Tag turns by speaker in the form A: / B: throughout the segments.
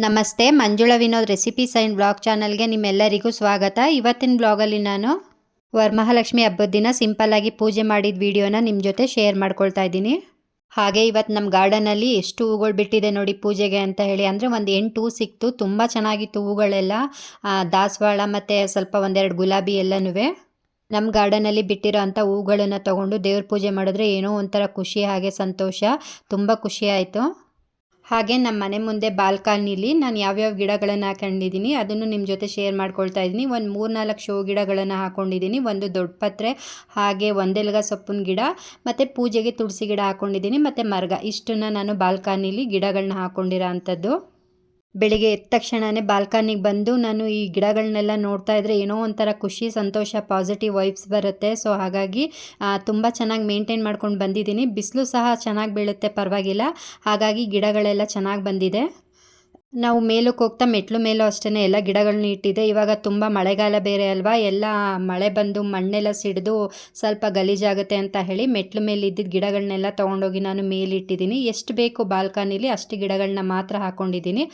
A: ನಮಸ್ತೆ, Manjula Vinod recipes and blog ಚಾನಲ್ಗೆ ನಿಮ್ಮೆಲ್ಲರಿಗೂ ಸ್ವಾಗತ. ಇವತ್ತಿನ ಬ್ಲಾಗಲ್ಲಿ ನಾನು ವರಮಹಾಲಕ್ಷ್ಮಿ ಹಬ್ಬದ ದಿನ ಸಿಂಪಲ್ಲಾಗಿ ಪೂಜೆ ಮಾಡಿದ ವಿಡಿಯೋನ ನಿಮ್ಮ ಜೊತೆ ಶೇರ್ ಮಾಡ್ಕೊಳ್ತಾ ಇದ್ದೀನಿ. ಹಾಗೆ ಇವತ್ತು ನಮ್ಮ ಗಾರ್ಡನಲ್ಲಿ ಎಷ್ಟು ಹೂಗಳು ಬಿಟ್ಟಿದೆ ನೋಡಿ ಪೂಜೆಗೆ ಅಂತ ಹೇಳಿ. ಅಂದರೆ ಒಂದು 8 ಹೂ ಸಿಕ್ತು. ತುಂಬ ಚೆನ್ನಾಗಿತ್ತು ಹೂಗಳೆಲ್ಲ. ದಾಸವಾಳ ಮತ್ತು ಸ್ವಲ್ಪ ಒಂದೆರಡು ಗುಲಾಬಿ ಎಲ್ಲನೂ ನಮ್ಮ ಗಾರ್ಡನಲ್ಲಿ ಬಿಟ್ಟಿರೋ ಅಂಥ ಹೂಗಳನ್ನು ತೊಗೊಂಡು ದೇವ್ರ ಪೂಜೆ ಮಾಡಿದ್ರೆ ಏನೋ ಒಂಥರ ಖುಷಿ, ಹಾಗೆ ಸಂತೋಷ. ತುಂಬ ಖುಷಿ ಆಯಿತು. ಹಾಗೆ ನಮ್ಮ ಮನೆ ಮುಂದೆ ಬಾಲ್ಕನಿಲಿ ನಾನು ಯಾವ್ಯಾವ ಗಿಡಗಳನ್ನು ಹಾಕೊಂಡಿದ್ದೀನಿ ಅದನ್ನು ನಿಮ್ಮ ಜೊತೆ ಶೇರ್ ಮಾಡ್ಕೊಳ್ತಾ ಇದ್ದೀನಿ. ಒಂದು 3-4 ಶೋ ಗಿಡಗಳನ್ನು ಹಾಕ್ಕೊಂಡಿದ್ದೀನಿ. ಒಂದು ದೊಡ್ಡ ಪತ್ರೆ, ಹಾಗೆ ಒಂದೆಲಗ ಸೊಪ್ಪಿನ ಗಿಡ, ಮತ್ತು ಪೂಜೆಗೆ ತುಳಸಿ ಗಿಡ ಹಾಕ್ಕೊಂಡಿದ್ದೀನಿ, ಮತ್ತು ಮರ್ಗ. ಇಷ್ಟನ್ನು ನಾನು ಬಾಲ್ಕನಿಲಿ ಗಿಡಗಳನ್ನ ಹಾಕ್ಕೊಂಡಿರೋ ಅಂಥದ್ದು. ಬೆಳಿಗ್ಗೆ ಎದ್ದ ತಕ್ಷಣವೇ ಬಾಲ್ಕನಿಗೆ ಬಂದು ನಾನು ಈ ಗಿಡಗಳನ್ನೆಲ್ಲ ನೋಡ್ತಾ ಇದ್ದರೆ ಏನೋ ಒಂಥರ ಖುಷಿ, ಸಂತೋಷ, ಪಾಸಿಟಿವ್ ವೈಬ್ಸ್ ಬರುತ್ತೆ. ಸೊ ಹಾಗಾಗಿ ತುಂಬ ಚೆನ್ನಾಗಿ ಮೇಂಟೈನ್ ಮಾಡ್ಕೊಂಡು ಬಂದಿದ್ದೀನಿ. ಬಿಸಿಲು ಸಹ ಚೆನ್ನಾಗಿ ಬೀಳುತ್ತೆ, ಪರವಾಗಿಲ್ಲ. ಹಾಗಾಗಿ ಗಿಡಗಳೆಲ್ಲ ಚೆನ್ನಾಗಿ ಬಂದಿದೆ. ನಾವು ಮೇಲಕ್ಕೆ ಹೋಗ್ತಾ ಮೆಟ್ಲು ಮೇಲೂ ಅಷ್ಟೇ ಎಲ್ಲ ಗಿಡಗಳನ್ನ ಇಟ್ಟಿದೆ. ಇವಾಗ ತುಂಬ ಮಳೆಗಾಲ ಬೇರೆ ಅಲ್ವಾ, ಎಲ್ಲ ಮಳೆ ಬಂದು ಮಣ್ಣೆಲ್ಲ ಸಿಡಿದು ಸ್ವಲ್ಪ ಗಲೀಜಾಗುತ್ತೆ ಅಂತ ಹೇಳಿ ಮೆಟ್ಲು ಮೇಲೆ ಇದ್ದಿದ್ದ ಗಿಡಗಳನ್ನೆಲ್ಲ ತೊಗೊಂಡೋಗಿ ನಾನು ಮೇಲಿಟ್ಟಿದ್ದೀನಿ. ಎಷ್ಟು ಬೇಕು ಬಾಲ್ಕನಿಲಿ ಅಷ್ಟು ಗಿಡಗಳನ್ನ ಮಾತ್ರ ಹಾಕ್ಕೊಂಡಿದ್ದೀನಿ.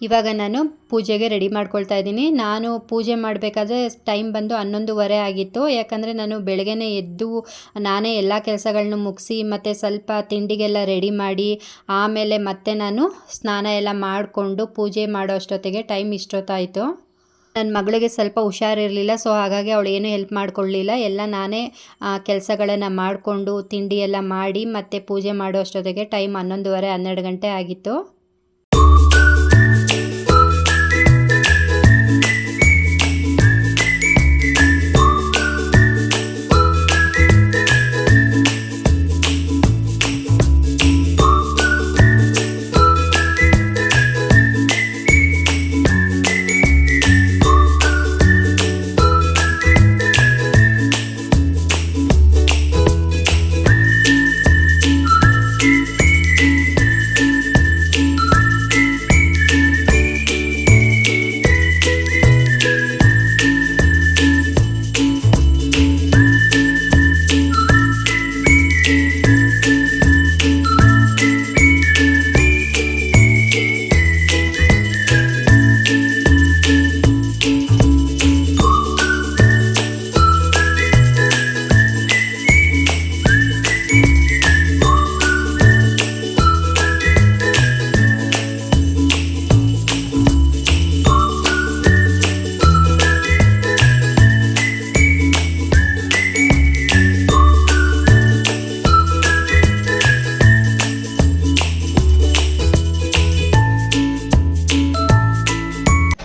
A: ಇವಾಗ ನಾನು ಪೂಜೆಗೆ ರೆಡಿ ಮಾಡ್ಕೊಳ್ತಾ ಇದ್ದೀನಿ. ನಾನು ಪೂಜೆ ಮಾಡಬೇಕಾದ್ರೆ ಟೈಮ್ ಬಂದು 11:30 ಆಗಿತ್ತು. ಯಾಕಂದರೆ ನಾನು ಬೆಳಗ್ಗೆನೇ ಎದ್ದು ನಾನೇ ಎಲ್ಲ ಕೆಲಸಗಳನ್ನೂ ಮುಗಿಸಿ ಮತ್ತು ಸ್ವಲ್ಪ ತಿಂಡಿಗೆಲ್ಲ ರೆಡಿ ಮಾಡಿ ಆಮೇಲೆ ಮತ್ತೆ ನಾನು ಸ್ನಾನ ಎಲ್ಲ ಮಾಡಿಕೊಂಡು ಪೂಜೆ ಮಾಡೋ ಅಷ್ಟೊತ್ತಿಗೆ ಟೈಮ್ ಇಷ್ಟೊತ್ತಾಯಿತು. ನನ್ನ ಮಗಳಿಗೆ ಸ್ವಲ್ಪ ಹುಷಾರಿರಲಿಲ್ಲ. ಸೊ ಹಾಗಾಗಿ ಅವಳು ಏನೂ ಹೆಲ್ಪ್ ಮಾಡ್ಕೊಳ್ಳಿಲ್ಲ. ಎಲ್ಲ ನಾನೇ ಕೆಲಸಗಳನ್ನು ಮಾಡಿಕೊಂಡು ತಿಂಡಿ ಎಲ್ಲ ಮಾಡಿ ಮತ್ತು ಪೂಜೆ ಮಾಡೋ ಅಷ್ಟೊತ್ತಿಗೆ ಟೈಮ್ 11:30-12 ಗಂಟೆ ಆಗಿತ್ತು.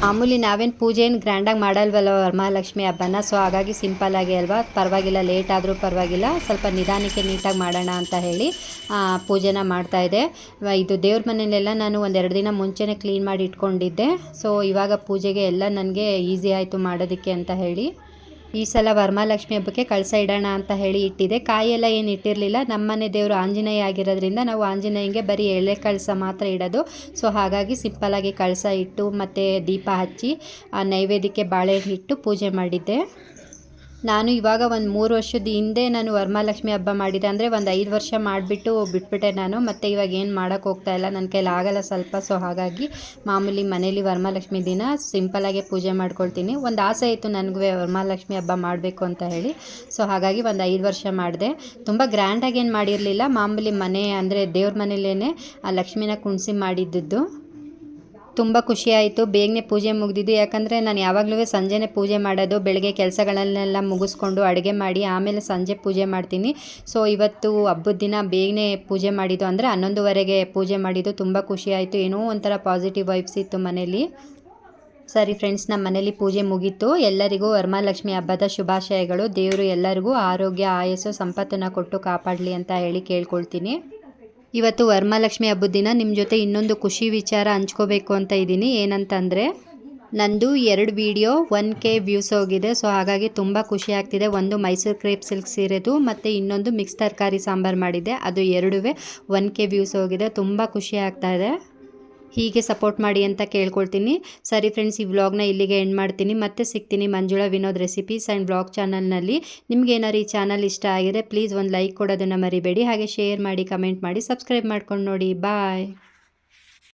A: ಮಾಮೂಲಿ ನಾವೇನು ಪೂಜೆ ಏನು ಗ್ರ್ಯಾಂಡಾಗಿ ಮಾಡಲ್ವಲ್ಲ ವರಮಹಾಲಕ್ಷ್ಮಿ ಹಬ್ಬನ. ಸೊ ಹಾಗಾಗಿ ಸಿಂಪಲ್ಲಾಗಿ ಅಲ್ವಾ, ಪರವಾಗಿಲ್ಲ, ಲೇಟ್ ಆದರೂ ಪರವಾಗಿಲ್ಲ, ಸ್ವಲ್ಪ ನಿಧಾನಕ್ಕೆ ನೀಟಾಗಿ ಮಾಡೋಣ ಅಂತ ಹೇಳಿ ಪೂಜೆನ ಮಾಡ್ತಾಯಿದ್ದೆ. ಇದು ದೇವ್ರ ಮನೆಯಲ್ಲೆಲ್ಲ ನಾನು 1-2 ದಿನ ಮುಂಚೆನೇ ಕ್ಲೀನ್ ಮಾಡಿ ಇಟ್ಕೊಂಡಿದ್ದೆ. ಸೊ ಇವಾಗ ಪೂಜೆಗೆ ಎಲ್ಲ ನನಗೆ ಈಸಿ ಆಯಿತು ಮಾಡೋದಕ್ಕೆ ಅಂತ ಹೇಳಿ ಈ ಸಲ ವರಮಹಾಲಕ್ಷ್ಮಿ ಹಬ್ಬಕ್ಕೆ ಕಳಸ ಇಡೋಣ ಅಂತ ಹೇಳಿ ಇಟ್ಟಿದೆ. ಕಾಯೆಲ್ಲ ಏನು ಇಟ್ಟಿರಲಿಲ್ಲ. ನಮ್ಮನೆ ದೇವರು ಆಂಜನೇಯ ಆಗಿರೋದ್ರಿಂದ ನಾವು ಆಂಜನೇಯಂಗೆ ಬರೀ ಎಳೆ ಕಳಸ ಮಾತ್ರ ಇಡೋದು. ಸೊ ಹಾಗಾಗಿ ಸಿಂಪಲ್ಲಾಗಿ ಕಳಸ ಇಟ್ಟು ಮತ್ತು ದೀಪ ಹಚ್ಚಿ ನೈವೇದ್ಯಕ್ಕೆ ಬಾಳೆಹಣ್ಣು ಇಟ್ಟು ಪೂಜೆ ಮಾಡಿದ್ದೆ. ನಾನು ಇವಾಗ ಒಂದು 3 ವರ್ಷದ ಹಿಂದೆ ನಾನು ವರಮಹಾಲಕ್ಷ್ಮಿ ಹಬ್ಬ ಮಾಡಿದ್ದೆ. ಅಂದರೆ ಒಂದು 5 ವರ್ಷ ಮಾಡಿಬಿಟ್ಟು ಬಿಟ್ಬಿಟ್ಟೆ ನಾನು. ಮತ್ತು ಇವಾಗ ಏನು ಮಾಡೋಕ್ಕೆ ಹೋಗ್ತಾಯಿಲ್ಲ, ನನ್ನ ಕೈಲಿ ಆಗಲ್ಲ ಸ್ವಲ್ಪ. ಸೊ ಹಾಗಾಗಿ ಮಾಮೂಲಿ ಮನೇಲಿ ವರಮಹಾಲಕ್ಷ್ಮಿ ದಿನ ಸಿಂಪಲ್ಲಾಗೆ ಪೂಜೆ ಮಾಡ್ಕೊಳ್ತೀನಿ. ಒಂದು ಆಸೆ ಇತ್ತು ನನಗೂ ವರಮಹಾಲಕ್ಷ್ಮಿ ಹಬ್ಬ ಮಾಡಬೇಕು ಅಂತ ಹೇಳಿ. ಸೊ ಹಾಗಾಗಿ ಒಂದು 5 ವರ್ಷ ಮಾಡಿದೆ. ತುಂಬ ಗ್ರ್ಯಾಂಡಾಗಿ ಏನು ಮಾಡಿರಲಿಲ್ಲ, ಮಾಮೂಲಿ ಮನೆ ಅಂದರೆ ದೇವ್ರ ಮನೇಲೇ ಆ ಲಕ್ಷ್ಮಿನ ಕುಣಿಸಿ ಮಾಡಿದ್ದದ್ದು. ತುಂಬ ಖುಷಿಯಾಯಿತು. ಬೇಗನೆ ಪೂಜೆ ಮುಗಿದಿದ್ದು. ಯಾಕಂದರೆ ನಾನು ಯಾವಾಗಲೂ ಸಂಜೆನೇ ಪೂಜೆ ಮಾಡೋದು. ಬೆಳಗ್ಗೆ ಕೆಲಸಗಳನ್ನೆಲ್ಲ ಮುಗಿಸ್ಕೊಂಡು ಅಡುಗೆ ಮಾಡಿ ಆಮೇಲೆ ಸಂಜೆ ಪೂಜೆ ಮಾಡ್ತೀನಿ. ಸೊ ಇವತ್ತು ಹಬ್ಬದ ದಿನ ಬೇಗನೆ ಪೂಜೆ ಮಾಡಿದ್ದು, ಅಂದರೆ 11:30ಗೆ ಪೂಜೆ ಮಾಡಿದ್ದು. ತುಂಬ ಖುಷಿಯಾಯಿತು. ಏನೋ ಒಂಥರ ಪಾಸಿಟಿವ್ ವೈಬ್ಸ್ ಇತ್ತು ಮನೇಲಿ. ಸರಿ ಫ್ರೆಂಡ್ಸ್, ನಮ್ಮ ಮನೇಲಿ ಪೂಜೆ ಮುಗೀತು. ಎಲ್ಲರಿಗೂ ವರಮಹಾಲಕ್ಷ್ಮಿ ಹಬ್ಬದ ಶುಭಾಶಯಗಳು. ದೇವರು ಎಲ್ಲರಿಗೂ ಆರೋಗ್ಯ, ಆಯಸ್ಸು, ಸಂಪತ್ತನ್ನು ಕೊಟ್ಟು ಕಾಪಾಡಲಿ ಅಂತ ಹೇಳಿ ಕೇಳ್ಕೊಳ್ತೀನಿ. ಇವತ್ತು ವರಮಹಾಲಕ್ಷ್ಮಿ ಹಬ್ಬದ ದಿನ ನಿಮ್ಮ ಜೊತೆ ಇನ್ನೊಂದು ಖುಷಿ ವಿಚಾರ ಹಂಚ್ಕೋಬೇಕು ಅಂತ ಇದ್ದೀನಿ. ಏನಂತಂದರೆ ನಂದು 2 ವಿಡಿಯೋ 1K ವ್ಯೂಸ್ ಹೋಗಿದೆ. ಸೊ ಹಾಗಾಗಿ ತುಂಬ ಖುಷಿ ಆಗ್ತಿದೆ. ಒಂದು ಮೈಸೂರು ಕ್ರೇಪ್ ಸಿಲ್ಕ್ ಸೀರೆದು ಮತ್ತು ಇನ್ನೊಂದು ಮಿಕ್ಸ್ ತರಕಾರಿ ಸಾಂಬಾರು ಮಾಡಿದ್ದೆ. ಅದು 2 1K ವ್ಯೂಸ್ ಹೋಗಿದೆ. ತುಂಬ ಖುಷಿ ಆಗ್ತಾಯಿದೆ. ಹೀಗೆ ಸಪೋರ್ಟ್ ಮಾಡಿ ಅಂತ ಕೇಳ್ಕೊಳ್ತೀನಿ. ಸರಿ ಫ್ರೆಂಡ್ಸ್, ಈ ವ್ಲಾಗ್ನ ಇಲ್ಲಿಗೆ ಎಂಡ್ ಮಾಡ್ತೀನಿ. ಮತ್ತೆ ಸಿಗ್ತೀನಿ Manjula Vinod recipes and blog ಚಾನಲ್ನಲ್ಲಿ. ನಿಮ್ಗೆ ಏನಾರು ಈ ಚಾನಲ್ ಇಷ್ಟ ಆಗಿದ್ರೆ ಪ್ಲೀಸ್ ಒಂದು ಲೈಕ್ ಕೊಡೋದನ್ನು ಮರಿಬೇಡಿ. ಹಾಗೆ ಶೇರ್ ಮಾಡಿ, ಕಮೆಂಟ್ ಮಾಡಿ, ಸಬ್ಸ್ಕ್ರೈಬ್ ಮಾಡ್ಕೊಂಡು ನೋಡಿ. ಬಾಯ್.